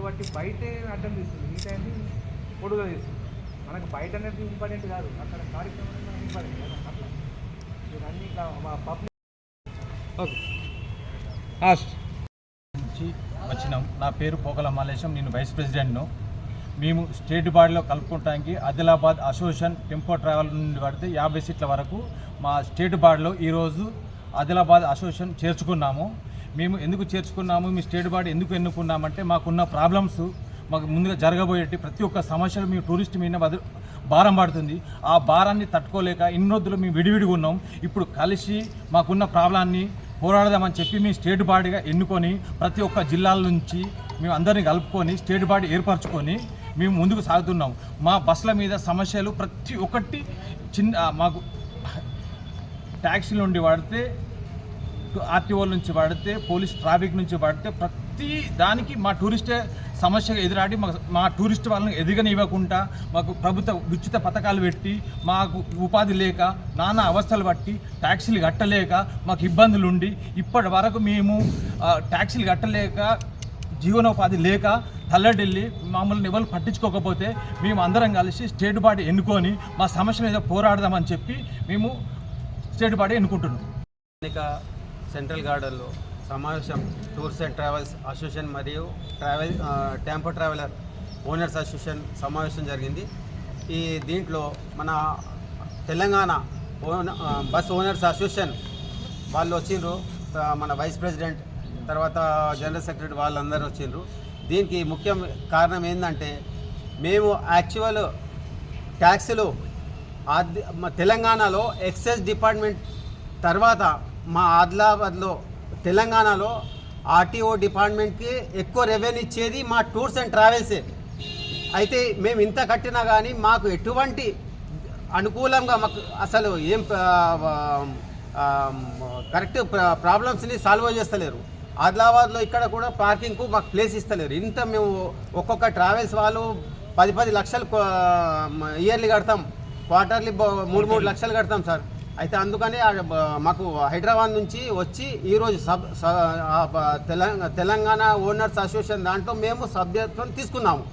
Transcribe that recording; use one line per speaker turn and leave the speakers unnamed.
బట్టి బయటే అడ్డం తీస్తుంది, ఈ టైంని పొడుగా తీస్తుంది. మనకు బయట అనేది ఇంపార్టెంట్ కాదు, అక్కడ కార్యక్రమం అనేది ఇంపార్టెంట్ కదా. అట్లా ఇవన్నీ ఇట్లా పబ్లిక్
ఓకే
నుంచి వచ్చినాం. నా పేరు పోకల మాలేశం, నేను వైస్ ప్రెసిడెంట్ను. మేము స్టేట్ బాడీలో కలుపుకోవడానికి ఆదిలాబాద్ అసోసియేషన్ టెంపో ట్రావెల్ నుండి పడితే 50 సీట్ల వరకు మా స్టేట్ బాడీలో ఈరోజు ఆదిలాబాద్ అసోసియేషన్ చేర్చుకున్నాము. మేము ఎందుకు చేర్చుకున్నాము, మీ స్టేట్ బాడీ ఎందుకు ఎన్నుకున్నామంటే మాకున్న ప్రాబ్లమ్స్, మాకు ముందుగా జరగబోయేటి ప్రతి ఒక్క సమస్యలు మేము టూరిస్ట్ మీద భారం పడుతుంది. ఆ భారాన్ని తట్టుకోలేక ఇన్ని రోజులు మేము విడివిడిగా ఉన్నాం. ఇప్పుడు కలిసి మాకున్న ప్రాబ్లాన్ని పోరాడదామని చెప్పి మేము స్టేట్ బాడీగా ఎన్నుకొని ప్రతి ఒక్క జిల్లాల నుంచి మేము అందరినీ కలుపుకొని స్టేట్ బాడీ ఏర్పరచుకొని మేము ముందుకు సాగుతున్నాం. మా బస్సుల మీద సమస్యలు ప్రతి ఒక్కటి మాకు ట్యాక్సీల నుండి పడితే, ఆర్టీఓల నుంచి పడితే, పోలీస్ ట్రాఫిక్ నుంచి పడితే ప్రతి దానికి మా టూరిస్టే సమస్యగా ఎదురాడి మా టూరిస్ట్ వాళ్ళని ఎదగనివ్వకుండా మాకు ప్రభుత్వ ఉచిత పథకాలు పెట్టి మాకు ఉపాధి లేక నానా అవస్థలు బట్టి ట్యాక్సీలు కట్టలేక మాకు ఇబ్బందులు ఉండి ఇప్పటి వరకు మేము ట్యాక్సీలు కట్టలేక జీవనోపాధి లేక తల్లడిల్లి మామూలు ఎవరు పట్టించుకోకపోతే మేము అందరం కలిసి స్టేట్ బాడీ ఎన్నుకొని మా సమస్య మీద పోరాడదామని చెప్పి మేము స్టేట్ బాడీ ఎన్నుకుంటున్నాం.
సెంట్రల్ గార్డెన్లో సమావేశం టూర్స్ అండ్ ట్రావెల్స్ అసోసియేషన్ మరియు టెంపో ట్రావెలర్ ఓనర్స్ అసోసియేషన్ సమావేశం జరిగింది. దీంట్లో మన తెలంగాణ బస్ ఓనర్స్ అసోసియేషన్ వాళ్ళు వచ్చిండ్రు, మన వైస్ ప్రెసిడెంట్ తర్వాత జనరల్ సెక్రటరీ వాళ్ళందరూ వచ్చిండ్రు. దీనికి ముఖ్య కారణం ఏంటంటే మేము యాక్చువల్ ట్యాక్సీలు తెలంగాణలో ఎక్సైజ్ డిపార్ట్మెంట్ తర్వాత మా ఆదిలాబాద్లో తెలంగాణలో ఆర్టీఓ డిపార్ట్మెంట్కి ఎక్కువ రెవెన్యూ ఇచ్చేది మా టూర్స్ అండ్ ట్రావెల్సే. అయితే మేము ఇంత కట్టినా కానీ మాకు ఎటువంటి అనుకూలంగా మాకు అసలు ఏం కరెక్ట్ ప్రాబ్లమ్స్ని సాల్వ్ చేస్తలేరు. ఆదిలాబాద్లో ఇక్కడ కూడా పార్కింగ్కు మాకు ప్లేస్ ఇస్తలేరు. ఇంత మేము ఒక్కొక్క ట్రావెల్స్ వాళ్ళు 10 లక్షలు ఇయర్లీ కడతాం, క్వార్టర్లీ 3 లక్షలు కడతాం సార్. అయితే అందుకని మాకు హైదరాబాద్ నుంచి వచ్చి ఈరోజు తెలంగాణ ఓనర్స్ అసోసియేషన్ దాంట్లో మేము సభ్యత్వం తీసుకున్నాము.